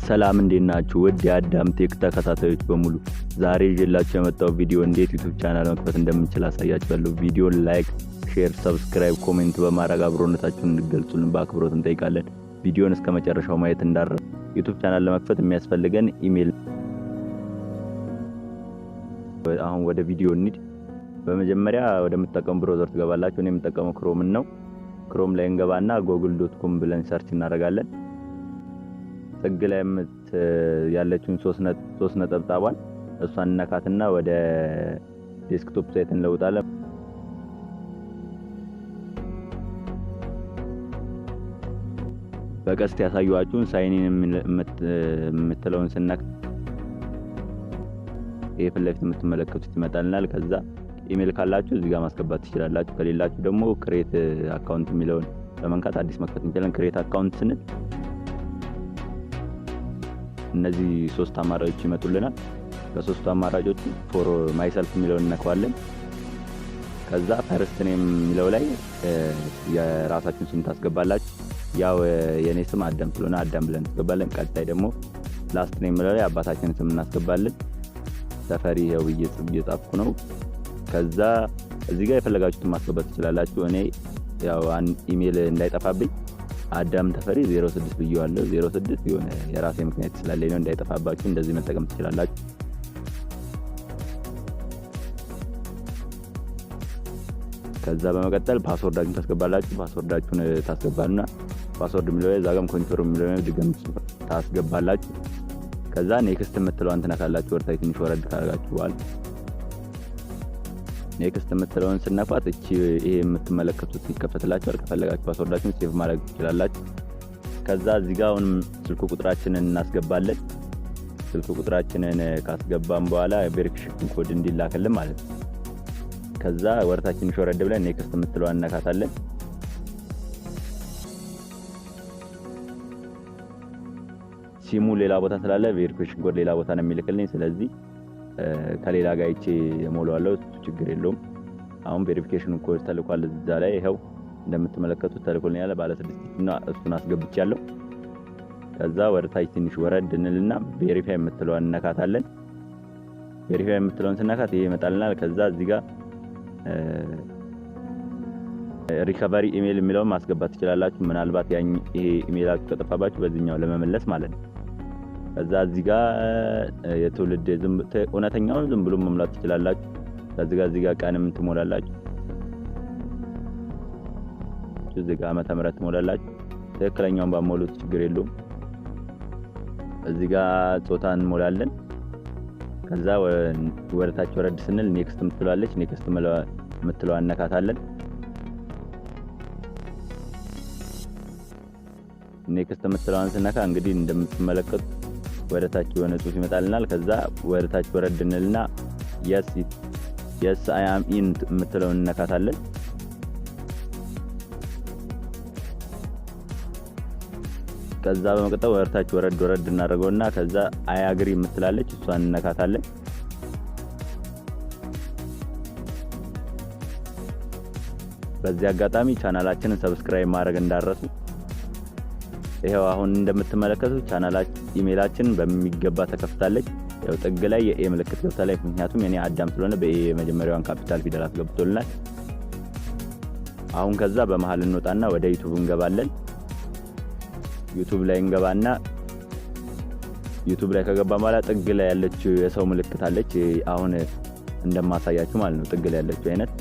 ሰላም እንዴት ናችሁ? ውድ የአዳም ቴክ ተከታታዮች በሙሉ ዛሬ ይዤላችሁ የመጣው ቪዲዮ እንዴት ዩቲዩብ ቻናል መክፈት እንደምንችል አሳያችኋለሁ። ቪዲዮን ላይክ፣ ሼር፣ ሰብስክራይብ፣ ኮሜንት በማድረግ አብሮነታችሁን እንድትገልጹልን በአክብሮት እንጠይቃለን። ቪዲዮን እስከ መጨረሻው ማየት እንዳትረሱ። ዩቲዩብ ቻናል ለመክፈት የሚያስፈልገን ኢሜል። አሁን ወደ ቪዲዮ እንሂድ። በመጀመሪያ ወደምትጠቀሙ ብራውዘር ትገባላችሁ። እኔ የምጠቀመው ክሮም ነው። ክሮም ላይ እንገባና google.com ብለን ሰርች እናደርጋለን። ጥግ ላይ ያለችውን ሶስት ነጠብጣቧን እሷን ነካትና ወደ ዴስክቶፕ ሳይት እንለውጣለን። በቀስት ያሳዩአችሁን ሳይኒን የምትለውን ስነካ ይሄ ፊት ለፊት የምትመለከቱት ይመጣልናል። ከዛ ኢሜል ካላችሁ እዚህ ጋር ማስገባት ትችላላችሁ። ከሌላችሁ ደግሞ ክሬት አካውንት የሚለውን በመንካት አዲስ መክፈት እንችላለን። ክሬት አካውንት ስንል እነዚህ ሶስት አማራጮች ይመጡልናል። ከሶስቱ አማራጮች ፎር ማይሰልፍ የሚለውን እንነካዋለን። ከዛ ፈርስት ኔም የሚለው ላይ የራሳችሁን ስም ታስገባላችሁ። ያው የኔ ስም አዳም ስለሆነ አዳም ብለን እናስገባለን። ቀጣይ ደግሞ ላስት ኔም የሚለው ላይ አባታችንን ስም እናስገባለን። ተፈሪ ይኸው እየጻፍኩ ነው። ከዛ እዚህ ጋር የፈለጋችሁትን ማስገባት ትችላላችሁ። እኔ ያው ኢሜል እንዳይጠፋብኝ አዳም ተፈሪ 06 ብዬዋለሁ። 06 የሆነ የራሴ ምክንያት ስላለኝ ነው፣ እንዳይጠፋባችሁ እንደዚህ መጠቀም ትችላላችሁ። ከዛ በመቀጠል ፓስወርዳችሁን ታስገባላችሁ። ፓስወርዳችሁን ታስገባሉና ፓስወርድ የሚለው ላይ ዛጋም ኮንፊርም የሚለው ላይ ድጋሚ ታስገባላችሁ። ከዛ ኔክስት የምትለዋን ትነካላችሁ። ወርታይ ትንሽ ወረድ ካደረጋችሁ በኋላ ኔክስት የምትለውን ስነኳት ይሄ የምትመለከቱት ይከፈትላችኋል። ከፈለጋችሁ ፓስወርዳችሁን ሴቭ ማድረግ ትችላላችሁ። ከዛ እዚህ ጋር አሁን ስልክ ቁጥራችንን እናስገባለን። ስልክ ቁጥራችንን ካስገባን በኋላ ቬሪፊኬሽን ኮድ እንዲላክልን ማለት ነው። ከዛ ወርታችን ሾረድ ብለን ኔክስት የምትለዋን እነካታለን። ሲሙ ሌላ ቦታ ስላለ ቬሪፊኬሽን ኮድ ሌላ ቦታ ነው የሚልክልኝ። ስለዚህ ከሌላ ጋር ይቼ የሞላዋለው ችግር የለውም። አሁን ቬሪፊኬሽን ኮድ ተልኳል። እዛ ላይ ይሄው እንደምትመለከቱት ተልኮልኛል። ባለ 6 እና እሱን አስገብቻለሁ። ከዛ ወርታች ትንሽ ወረድ እንልና ቬሪፋይ የምትለዋን እነካታለን። ቬሪፋይ የምትለውን ስነካት ይሄ ይመጣልናል። ከዛ እዚህ ጋር ሪከቨሪ ኢሜል የሚለውን ማስገባት ትችላላችሁ። ምናልባት ይሄ ኢሜላችሁ ከጠፋባችሁ በዚህኛው ለመመለስ ማለት ነው። ከዛ እዚህ ጋር የትውልድ እውነተኛውን ዝም ብሎ መሙላት ትችላላችሁ። እዚህ ጋር ቀንም ትሞላላችሁ። እዚህ ጋር ዓመተ ምህረት ትሞላላችሁ። ትክክለኛውን ባሞሉት ችግር የለውም። እዚህ ጋር ጾታን እንሞላለን። ከዛ ወደታች ወረድ ስንል ኔክስት የምትላለች ኔክስት የምትለዋን እነካታለን። ኔክስት የምትለዋን ስነካ እንግዲህ እንደምትመለከቱት ወደታች የሆነ ጽሁፍ ይመጣልናል። ከዛ ወደታች ወረድ እንልና yes I am in የምትለውን እነካታለን። ከዛ በመቀጠል ወደታች ወረድ እናደርገውና ከዛ I agree የምትላለች እሷን እነካታለን። በዚህ አጋጣሚ ቻናላችንን ሰብስክራይብ ማድረግ እንዳትረሱ። ይሄው አሁን እንደምትመለከቱት ቻናላችን ኢሜላችን በሚገባ ተከፍታለች። ያው ጥግ ላይ የኤ ምልክት ገብታለች። ምክንያቱም የኔ አዳም ስለሆነ በኤ የመጀመሪያውን ካፒታል ፊደል አስገብቶልናል። አሁን ከዛ በመሃል እንወጣና ወደ ዩቲዩብ እንገባለን። ዩቲዩብ ላይ እንገባና ዩቲዩብ ላይ ከገባን በኋላ ጥግ ላይ ያለችው የሰው ምልክት አለች። አሁን እንደማሳያችሁ ማለት ነው። ጥግ ላይ ያለችው አይነት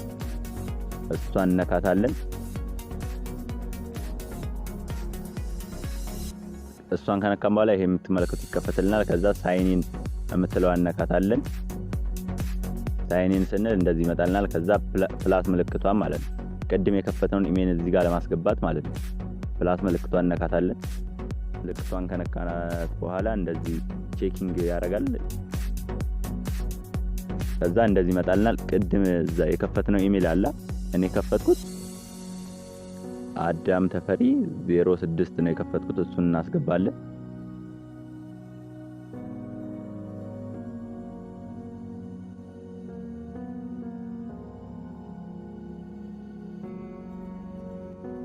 እሷን እነካታለን። እሷን ከነካን በኋላ ይሄ የምትመለከቱት ይከፈትልናል። ከዛ ሳይኒን የምትለዋን እነካታለን። ሳይኒን ስንል እንደዚህ ይመጣልናል። ከዛ ፕላስ ምልክቷን ማለት ነው ቅድም የከፈተውን ኢሜል እዚህ ጋር ለማስገባት ማለት ነው። ፕላስ ምልክቷን እነካታለን። ምልክቷን ከነካናት በኋላ እንደዚህ ቼኪንግ ያደርጋል። ከዛ እንደዚህ ይመጣልናል። ቅድም እዛ የከፈትነው ኢሜል አለ እኔ ከፈትኩት አዳም ተፈሪ 06 ነው የከፈትኩት። እሱን እናስገባለን።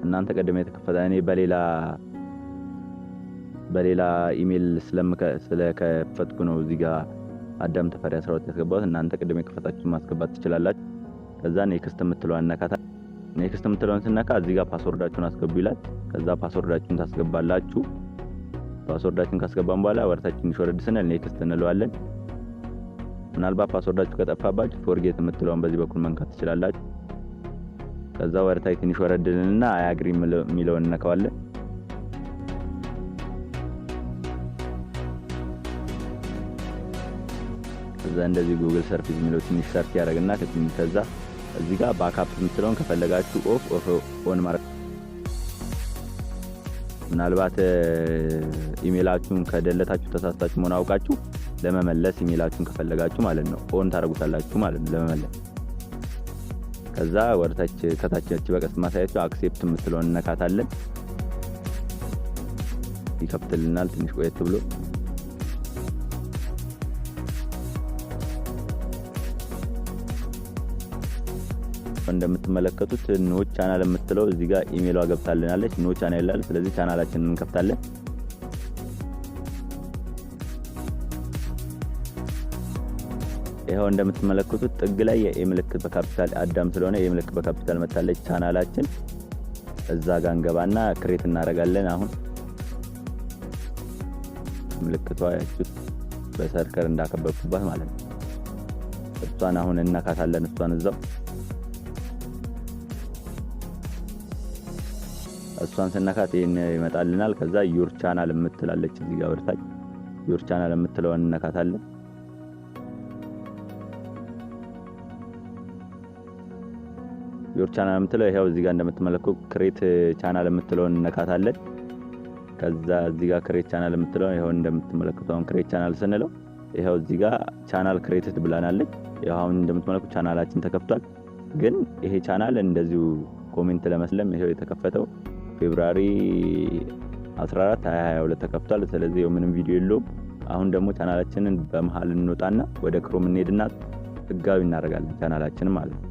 እናንተ ቀደም የተከፈተ እኔ በሌላ በሌላ ኢሜል ስለከፈትኩ ነው እዚህ ጋር አዳም ተፈሪ 12 ያስገባሁት። እናንተ ቅድም የከፈታችሁ ማስገባት ትችላላችሁ። ከዛ ኔክስት የምትለዋን ነካታ። ኔክስት የምትለዋን ስነካ እዚህ ጋር ፓስወርዳችሁን አስገቡ ይላል። ከዛ ፓስወርዳችሁን ታስገባላችሁ። ፓስወርዳችሁን ካስገባን በኋላ ወርታችን ይወርድ ስንል ኔክስት እንለዋለን። ምናልባት ፓስወርዳችሁ ከጠፋባችሁ ፎርጌት የምትለዋን በዚህ በኩል መንካት ትችላላችሁ። ከዛ ወርታይ ትንሽ ወረድልንና አይ አግሪ የሚለውን እንነካዋለን። ከዛ እንደዚህ ጉግል ሰርቪስ የሚለው ትንሽ ሰርች ያደርግና ከዛ እዚህ ጋር ባክአፕ የምትለውን ከፈለጋችሁ ኦፍ ኦን ማድረግ። ምናልባት ኢሜላችሁን ከደለታችሁ ተሳስታችሁ መሆን አውቃችሁ ለመመለስ ኢሜላችሁን ከፈለጋችሁ ማለት ነው ኦን ታደርጉታላችሁ ማለት ነው ለመመለስ። ከዛ ወርታች ከታች በቀስት ማሳያችሁ አክሴፕት የምትለውን እንነካታለን። ይከፍትልናል ትንሽ ቆየት ብሎ። እንደምትመለከቱት ኖ ቻናል የምትለው እዚህ ጋር ኢሜሏ ገብታልናለች። ኖ ቻናል ይላል። ስለዚህ ቻናላችንን እንከፍታለን። ይሄው እንደምትመለከቱት ጥግ ላይ የኤ ምልክት በካፒታል አዳም ስለሆነ የኤ ምልክት በካፒታል መታለች። ቻናላችን እዛ ጋር እንገባና ክሬት እናደርጋለን። አሁን ምልክቷ ያችሁት በሰርከር እንዳከበብኩባት ማለት ነው። እሷን አሁን እናካታለን። እሷን እዛው እሷን ስነካት ይሄን ይመጣልናል። ከዛ ዩር ቻናል የምትላለች እዚህ ጋር ወርታች ዩር ቻናል የምትለውን እናካታለን። ዩር ቻናል የምትለው ይሄው እዚህ ጋር እንደምትመለከቱ ክሬት ቻናል የምትለውን እንነካታለን። ከዛ እዚህ ጋር ክሬት ቻናል የምትለው ይሄው እንደምትመለከቱ አሁን ክሬት ቻናል ስንለው ይሄው እዚህ ጋር ቻናል ክሬትድ ብላናለች። ይሄው አሁን እንደምትመለከቱ ቻናላችን ተከፍቷል። ግን ይሄ ቻናል እንደዚሁ ኮሜንት ለመስለም ይሄው የተከፈተው ፌብሩዋሪ 14 2022 ተከፍቷል። ስለዚህ ምንም ቪዲዮ የለውም። አሁን ደግሞ ቻናላችንን በመሃል እንወጣና ወደ ክሮም እንሄድና ህጋዊ እናደርጋለን ቻናላችንን ማለት ነው።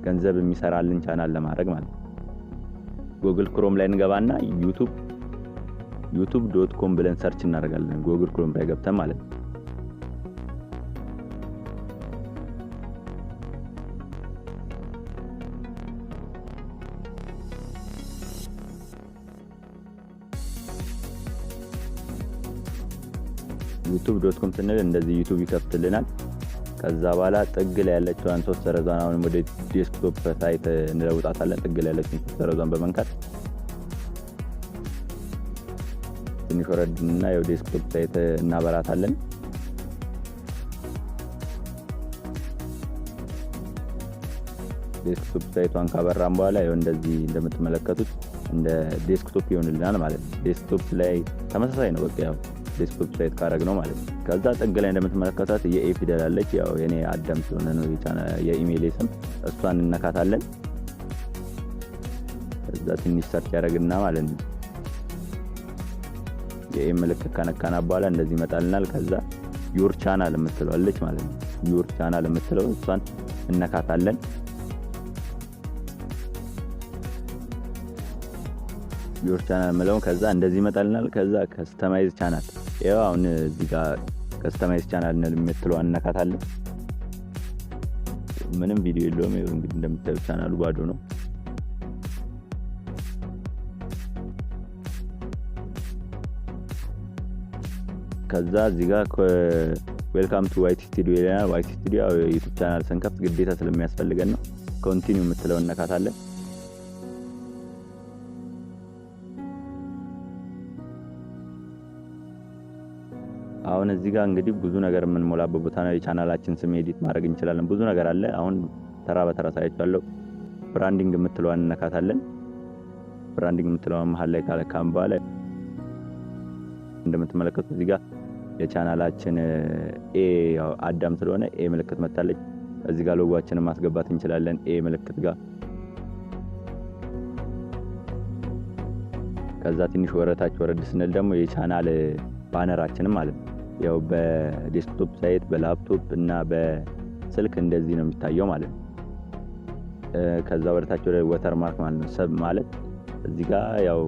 ገንዘብ የሚሰራልን ቻናል ለማድረግ ማለት ነው። ጉግል ክሮም ላይ እንገባና youtube.com ብለን ሰርች እናደርጋለን። ጉግል ክሮም ላይ ገብተን ማለት ነው። youtube.com ስንል እንደዚህ ዩቲዩብ ይከፍትልናል። ከዛ በኋላ ጥግ ላይ ያለችውን ሶስት ሰረዟን አሁን ወደ ዴስክቶፕ ሳይት እንለውጣታለን። ጥግ ላይ ያለችውን ሶስት ሰረዟን በመንካት ትንሽ ወረድና የው ዴስክቶፕ ሳይት እናበራታለን። ዴስክቶፕ ሳይቷን ካበራን በኋላ ይኸው እንደዚህ እንደምትመለከቱት እንደ ዴስክቶፕ ይሆንልናል ማለት ነው። ዴስክቶፕ ላይ ተመሳሳይ ነው። በቃ ያው ዴስክቶፕ ሳይት ካረግ ነው ማለት ነው። ከዛ ጥግ ላይ እንደምትመለከቷት የኤ ፊደል አለች። ያው የኔ አዳም ስለሆነ ነው የኢሜል ስም። እሷን እንነካታለን። ከዛ ትንሽ ሰርች ያደርግና ማለት ነው የኤ ምልክት ከነካና በኋላ እንደዚህ ይመጣልናል። ከዛ ዩር ቻናል የምትለው አለች ማለት ነው። ዩር ቻናል የምትለው እሷን እንነካታለን። ዩር ቻናል ምለውን ከዛ እንደዚህ ይመጣልናል። ከዛ ከስተማይዝ ቻናል ያው አሁን እዚህ ጋር ከስተማይዝ ቻናል የምትለው እንነካታለን። ምንም ቪዲዮ የለውም። ይኸው እንግዲህ እንደምታዩት ቻናሉ ባዶ ነው። ከዛ እዚህ ጋር ዌልካም ቱ ዋይቲ ስቱዲዮ ይላል። ዋይቲ ስቱዲዮ ዩቲዩብ ቻናል ስንከፍት ግዴታ ስለሚያስፈልገን ነው። ኮንቲኒው የምትለው እንነካታለን። አሁን እዚህ ጋር እንግዲህ ብዙ ነገር የምንሞላበት ቦታ ነው። የቻናላችን ስም ኤዲት ማድረግ እንችላለን። ብዙ ነገር አለ። አሁን ተራ በተራ ሳይቻለው ብራንዲንግ የምትለዋን እንነካታለን። ብራንዲንግ የምትለዋን መሃል ላይ ካለካም በኋላ እንደምትመለከቱት እዚህ ጋር የቻናላችን ኤ ያው አዳም ስለሆነ ኤ ምልክት መታለች። እዚህ ጋር ሎጎአችንን ማስገባት እንችላለን ኤ ምልክት ጋር። ከዛ ትንሽ ወረታች ወረድ ስንል ደግሞ የቻናል ባነራችንን ማለት ነው። ያው በዴስክቶፕ ሳይት በላፕቶፕ እና በስልክ እንደዚህ ነው የሚታየው ማለት ነው። ከዛ ወረታች ወደ ወተር ማርክ ማለት ነው። ሰብ ማለት እዚህ ጋር ያው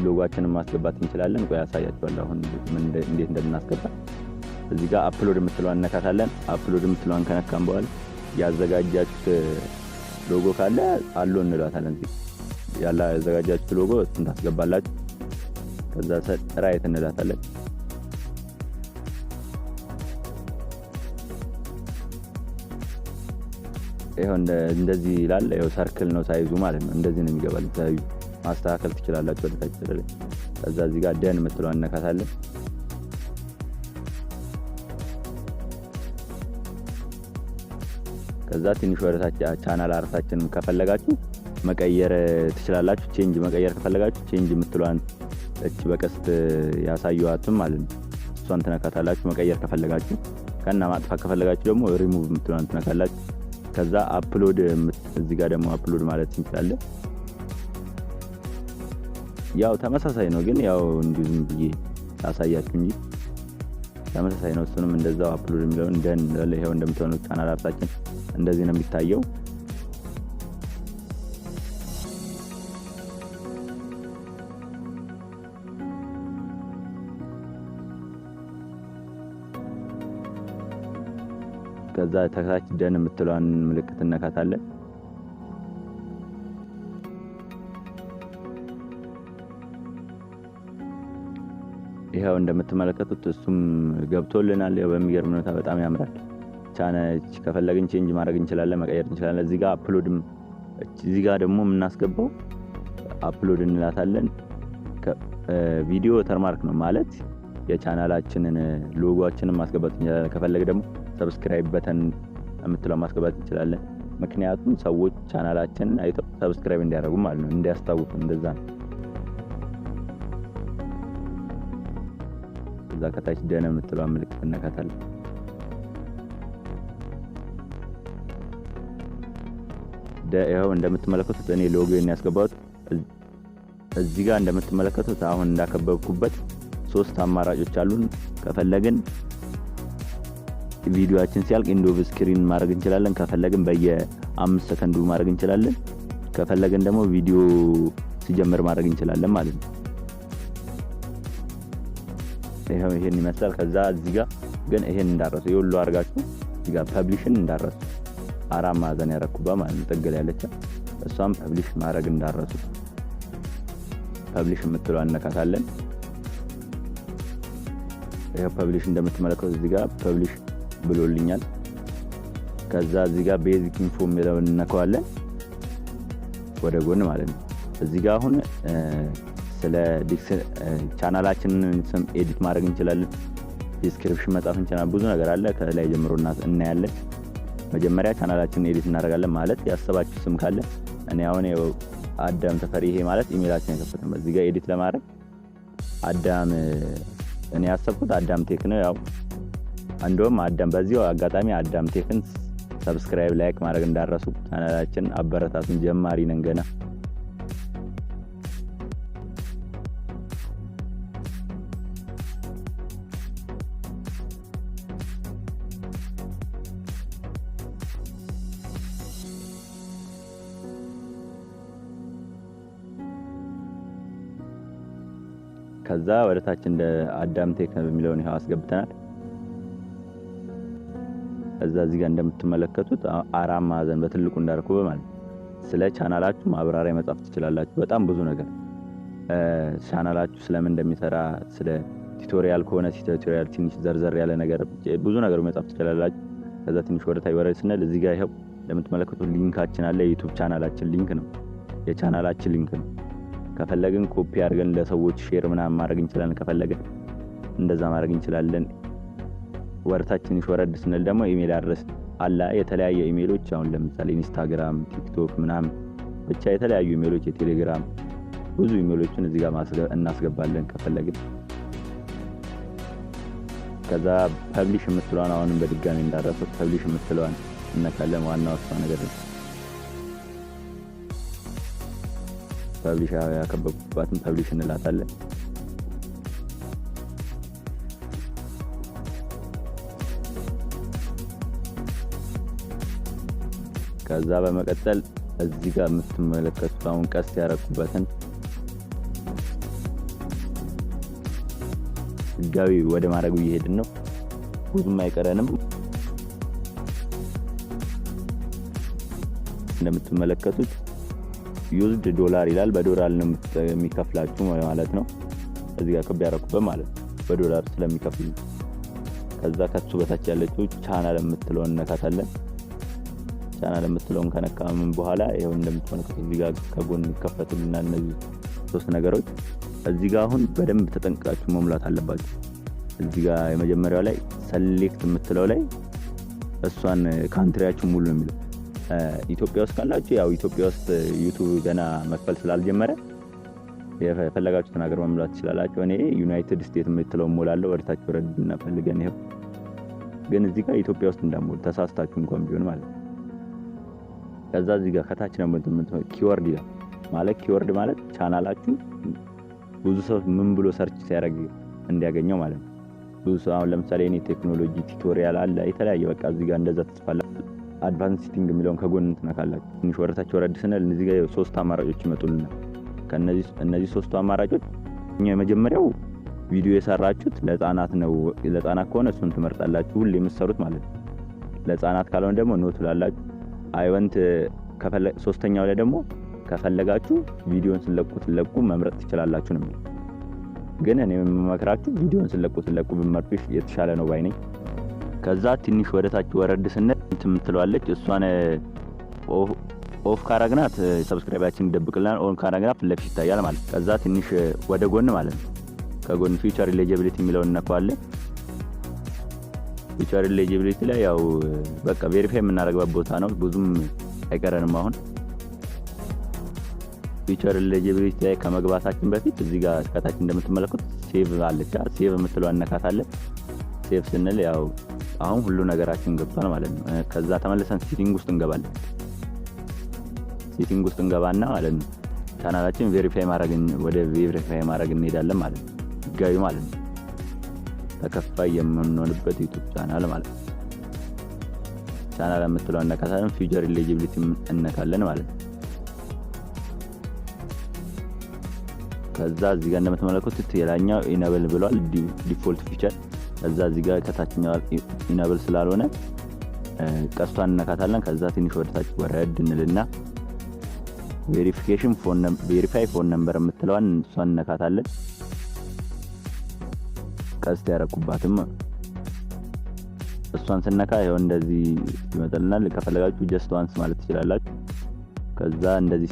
ሎጓችንን ማስገባት እንችላለን። ቆይ ያሳያችኋለሁ አሁን እንዴት እንደምናስገባ። እዚህ ጋር አፕሎድ የምትለዋን እነካታለን። አፕሎድ የምትለዋን ከነካን በኋላ ያዘጋጃችሁት ሎጎ ካለ አሎ እንላታለን። እዚህ ያላ ያዘጋጃችሁት ሎጎ እሱን ታስገባላችሁ። ከዛ ራይት እንላታለን። ይሄው እንደዚህ ይላል። ይሄው ሰርክል ነው ሳይዙ ማለት ነው። እንደዚህ ነው የሚገባል። ታዩ ማስተካከል ትችላላችሁ ወደ ታች ስለዚህ። ከዛ እዚህ ጋር ደን የምትለዋን እነካታለን። ከዛ ትንሽ ወደ ታች ቻናል አርታችንን ከፈለጋችሁ መቀየር ትችላላችሁ። ቼንጅ መቀየር ከፈለጋችሁ ቼንጅ የምትለዋን እቺ በቀስት ያሳየዋትም ማለት ነው። እሷን ትነካታላችሁ መቀየር ከፈለጋችሁ። ከና ማጥፋት ከፈለጋችሁ ደግሞ ሪሙቭ የምትለዋን ትነካላችሁ። ከዛ አፕሎድ እዚህ ጋር ደግሞ አፕሎድ ማለት እንችላለን። ያው ተመሳሳይ ነው ግን ያው እንዲሁ ዝም ብዬ ታሳያችሁ እንጂ ተመሳሳይ ነው። እሱንም እንደዛው አፕሎድ የሚለውን እንደን ይሄው እንደምትሆነው ቻናል አርታችን እንደዚህ ነው የሚታየው። ከዛ ተከታች ደን የምትለዋን ምልክት እነካታለን። ይሄው እንደምትመለከቱት እሱም ገብቶልናል። ያው በሚገርም ሁኔታ በጣም ያምራል። ቻናች ከፈለግን ቼንጅ ማድረግ እንችላለን፣ መቀየር እንችላለን። እዚህ ጋር አፕሎድም እዚህ ጋር ደግሞ የምናስገባው አፕሎድ እንላታለን። ቪዲዮ ተርማርክ ነው ማለት የቻናላችንን ሎጎአችንን ማስገባት እንችላለን። ከፈለግ ደግሞ ሰብስክራይብ በተን የምትለው ማስገባት እንችላለን። ምክንያቱም ሰዎች ቻናላችንን አይተው ሰብስክራይብ እንዲያደርጉ ማለት ነው፣ እንዲያስታውቁ እንደዛ ነው። እዛ ከታች ደን የምትለው ምልክት እነካታለን። ይሄው እንደምትመለከቱት እኔ ሎጎን ያስገባሁት እዚህ ጋር እንደምትመለከቱት አሁን እንዳከበብኩበት 3 አማራጮች አሉን። ከፈለግን ቪዲዮአችን ሲያልቅ ኢንድ ኦፍ ስክሪን ማድረግ እንችላለን። ከፈለግን በየ5 ሰከንዱ ማድረግ እንችላለን። ከፈለግን ደግሞ ቪዲዮ ሲጀምር ማድረግ እንችላለን ማለት ነው። ይሄን ይመስላል። ከዛ እዚህ ጋር ግን ይሄን እንዳረሱ ይሁሉ አድርጋችሁ እዚህ ጋር ፐብሊሽን እንዳረሱ አራት ማዕዘን ያረኩባ ማለት ነው። ጥግ ላይ ያለች እሷም ፐብሊሽ ማድረግ እንዳረሱ ፐብሊሽ የምትለው አነካታለን። ይሄ ፐብሊሽ እንደምትመለከቱት እዚህ ጋር ፐብሊሽ ብሎልኛል። ከዛ እዚህ ጋር ቤዚክ ኢንፎ የሚለውን እነካዋለን ወደ ጎን ማለት ነው። እዚህ ጋር አሁን ስለ ቻናላችንን ስም ኤዲት ማድረግ እንችላለን። ዲስክሪፕሽን መጻፍ እንችላለን። ብዙ ነገር አለ። ከላይ ጀምሮ እናያለን። መጀመሪያ ቻናላችንን ኤዲት እናደርጋለን። ማለት ያሰባችሁ ስም ካለ እኔ አሁን አዳም ተፈሪ ይሄ ማለት ኢሜላችን የከፈተው እዚህ ጋር ኤዲት ለማድረግ አዳም እኔ ያሰብኩት አዳም ቴክ ነው። ያው እንደውም አዳም በዚሁ አጋጣሚ አዳም ቴክን ሰብስክራይብ ላይክ ማድረግ እንዳረሱ። ቻናላችን አበረታቱን፣ ጀማሪ ነን ገና። ከዛ ወደ ታች እንደ አዳም ቴክ በሚለውን ይሄው አስገብተናል። እዛ እዚህ ጋር እንደምትመለከቱት አራት ማዕዘን በትልቁ እንዳርኩ ማለት ስለ ቻናላችሁ ማብራሪያ መጻፍ ትችላላችሁ። በጣም ብዙ ነገር ቻናላችሁ ስለምን እንደሚሰራ ስለ ቱቶሪያል ከሆነ ቱቶሪያል ትንሽ ዘርዘር ያለ ነገር ብዙ ነገር መጻፍ ትችላላችሁ። ከዛ ትንሽ ወደ ታች ወረድ ስንል እዚህ ጋር ይሄው እንደምትመለከቱት ሊንካችን አለ። የዩቲዩብ ቻናላችን ሊንክ ነው፣ የቻናላችን ሊንክ ነው። ከፈለግን ኮፒ አድርገን ለሰዎች ሼር ምናምን ማድረግ እንችላለን። ከፈለግን እንደዛ ማድረግ እንችላለን። ወርታችን ይወረድ ስንል ደግሞ ኢሜል አድረስ አለ። የተለያየ ኢሜሎች አሁን ለምሳሌ ኢንስታግራም፣ ቲክቶክ ምናምን ብቻ የተለያዩ ኢሜሎች፣ የቴሌግራም ብዙ ኢሜሎችን እዚህ ጋር እናስገባለን ከፈለግን። ከዛ ፐብሊሽ የምትለዋን አሁንም በድጋሚ እንዳረሰው ፐብሊሽ የምትለዋን እነካለን። ዋናው እሷ ነገር ነው። ፐብሊሽ ያከበብኩባትን ፐብሊሽ እንላታለን። ከዛ በመቀጠል እዚህ ጋር የምትመለከቱት አሁን ቀስ ያረኩበትን ህጋዊ ወደ ማድረጉ እየሄድን ነው። ብዙም አይቀረንም። እንደምትመለከቱት ዩዝድ ዶላር ይላል። በዶላር ነው የሚከፍላችሁ ማለት ነው። እዚህ ጋር ክብ ያደረኩበት ማለት ነው በዶላር ስለሚከፍሉ። ከዛ ከሱ በታች ያለችው ቻናል የምትለውን እነካታለን። ቻናል የምትለውን ከነካምን በኋላ ይሄው እንደምትመለከቱት እዚህ ጋር ከጎን ይከፈቱልና እነዚህ ሶስት ነገሮች እዚህ ጋር አሁን በደንብ ተጠንቅቃችሁ መሙላት አለባችሁ። እዚህ ጋር የመጀመሪያው ላይ ሰሌክት የምትለው ላይ እሷን ካንትሪያችሁ ሙሉ ነው የሚለው። ኢትዮጵያ ውስጥ ካላችሁ ያው ኢትዮጵያ ውስጥ ዩቲዩብ ገና መክፈል ስላልጀመረ የፈለጋችሁትን ሀገር መሙላት ትችላላችሁ። እኔ ዩናይትድ ስቴትስ የምትለው ሞላለሁ። ወደታችሁ ወረድና ፈልገን ይሄው። ግን እዚህ ጋር ኢትዮጵያ ውስጥ እንዳሞል ተሳስታችሁ እንኳን ቢሆን ማለት ነው። ከዛ እዚህ ጋር ከታች ነው ኪወርድ ይላል። ማለት ኪወርድ ማለት ቻናላችሁ ብዙ ሰው ምን ብሎ ሰርች ሲያደርግ እንዲያገኘው ማለት ነው። ብዙ ሰው አሁን ለምሳሌ እኔ ቴክኖሎጂ ቱቶሪያል አለ የተለያየ በቃ እዚህ ጋር እንደዛ ተጽፋላችሁ። አድቫንስ ሴቲንግ የሚለውን ከጎን እንትነካላችሁ። ትንሽ ወደታችሁ ወረድ ስንል እዚህ ጋር ሶስት አማራጮች ይመጡልናል። እነዚህ ሶስቱ አማራጮች የመጀመሪያው ቪዲዮ የሰራችሁት ለህፃናት ነው። ለህፃናት ከሆነ እሱን ትመርጣላችሁ ሁሌ የምትሰሩት ማለት ነው። ለህፃናት ካልሆነ ደግሞ ኖ ትላላችሁ። አይወንት ሶስተኛው ላይ ደግሞ ከፈለጋችሁ ቪዲዮን ስለቁ መምረጥ ትችላላችሁ ነው። ግን እኔ የምመክራችሁ ቪዲዮን ስለቁ ብመርጡ የተሻለ ነው ባይ ነኝ። ከዛ ትንሽ ወደታች ወረድ ስንል እንትምትለዋለች እሷን ኦፍ ካረግናት ሰብስክራይባችን ይደብቅልናል። ኦን ካረግናት ለፊት ይታያል ማለት። ከዛ ትንሽ ወደ ጎን ማለት ነው ከጎን ፊቸር ኤሊጂቢሊቲ የሚለውን እናከዋለን። ፊቸር ኤሊጂቢሊቲ ላይ ያው በቃ ቬሪፋይ የምናደርግበት ቦታ ነው። ብዙም አይቀረንም። አሁን ፊቸር ኤሊጂቢሊቲ ላይ ከመግባታችን በፊት እዚህ ጋር ከታች እንደምትመለከቱት ሴቭ አለች። ሴቭ የምትለው አነካታለን። ሴቭ ስንል ያው አሁን ሁሉ ነገራችን ገብቷል ማለት ነው። ከዛ ተመልሰን ሴቲንግ ውስጥ እንገባለን። ሴቲንግ ውስጥ እንገባና ማለት ነው ቻናላችን ቬሪፋይ ማድረግ እንሄዳለን ማለት ነው። ህጋዊ ማለት ነው ተከፋይ የምንሆንበት ዩቲዩብ ቻናል ማለት ነው። ቻናል የምትለው አነካታለን። ፊቸር ኤሊጂቢሊቲ እነካለን ማለት ነው። ከዛ እዚህ ጋር እንደምትመለከቱት የላኛው ኢናብል ብሏል ዲፎልት ፊቸር። ከዛ እዚህ ጋር ከታችኛው ኢናብል ስላልሆነ ቀስቷን እነካታለን። ከዛ ትንሽ ወደታች ወረድ እንልና ቬሪፋይ ፎን ነምበር የምትለዋን እሷን እነካታለን። ቀስት ያረኩባትም እሷን ስነካ ይሄው እንደዚህ ይመጣልናል። ከፈለጋችሁ ጀስት ዋንስ ማለት ትችላላችሁ። ከዛ እንደዚህ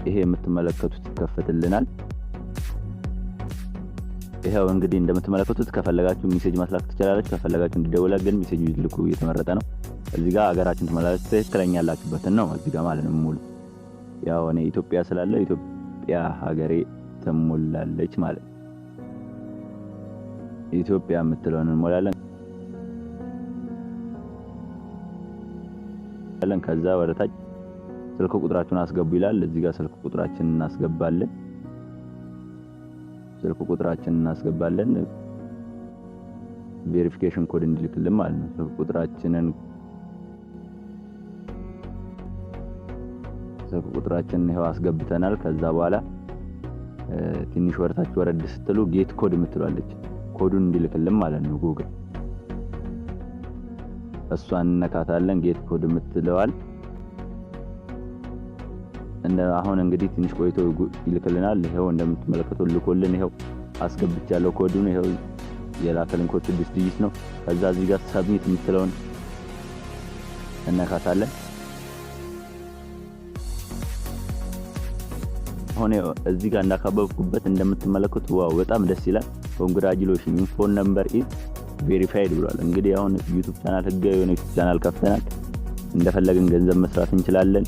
ይሄ የምትመለከቱት ይከፈትልናል። ይሄው እንግዲህ እንደምትመለከቱት ከፈለጋችሁ ሜሴጅ ማስላክ ትችላላችሁ። ከፈለጋችሁ እንዲደውላ ግን ሜሴጅ ይልኩ እየተመረጠ ነው። እዚህ ጋር ሀገራችን ተመላላችሁ ትክክለኛ ያላችሁበትን ነው እዚህ ጋር ማለት ነው ሙሉ። ያው እኔ ኢትዮጵያ ስላለ ኢትዮጵያ ሀገሬ ትሞላለች ማለት ነው። ኢትዮጵያ የምትለውን እንሞላለን። ከዛ ወደታች ስልክ ቁጥራችሁን አስገቡ ይላል። እዚህ ጋር ስልክ ቁጥራችንን እናስገባለን። ቬሪፊኬሽን ኮድ እንዲልክልን ማለት ነው። ስልክ ቁጥራችንን ይሄው አስገብተናል። ከዛ በኋላ ትንሽ ወደታች ወረድ ስትሉ ጌት ኮድ የምትሏለች ኮዱን እንዲልክልን ማለት ነው ጉግል። እሷን እነካታለን። ጌት ኮድ የምትለዋል አሁን እንግዲህ ትንሽ ቆይቶ ይልክልናል። ይሄው እንደምትመለከቱት ልኮልን ይሄው አስገብቻለሁ ኮዱን። ይሄው የላከልን ኮድ 6 ዲጂት ነው። ከዛ እዚህ ጋር ሰብሚት የምትለውን እነካታለን። አሁን እዚህ ጋር እንዳካበብኩበት እንደምትመለከቱት ዋው በጣም ደስ ይላል። ኮንግራቹሌሽን ፎን ነምበር ኢዝ ቬሪፋይድ ብሏል። እንግዲህ አሁን ዩቲዩብ ቻናል ህጋዊ የሆነ ዩቲዩብ ቻናል ከፍተናል። እንደፈለግን ገንዘብ መስራት እንችላለን።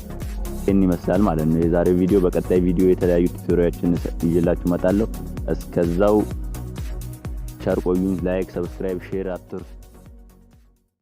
ይሄን ይመስላል ማለት ነው የዛሬው ቪዲዮ። በቀጣይ ቪዲዮ የተለያዩ ቱቶሪያሎችን ይዤላችሁ እመጣለሁ። እስከዛው ቸር ቆዩኝ። ላይክ፣ ሰብስክራይብ፣ ሼር አትርሱ።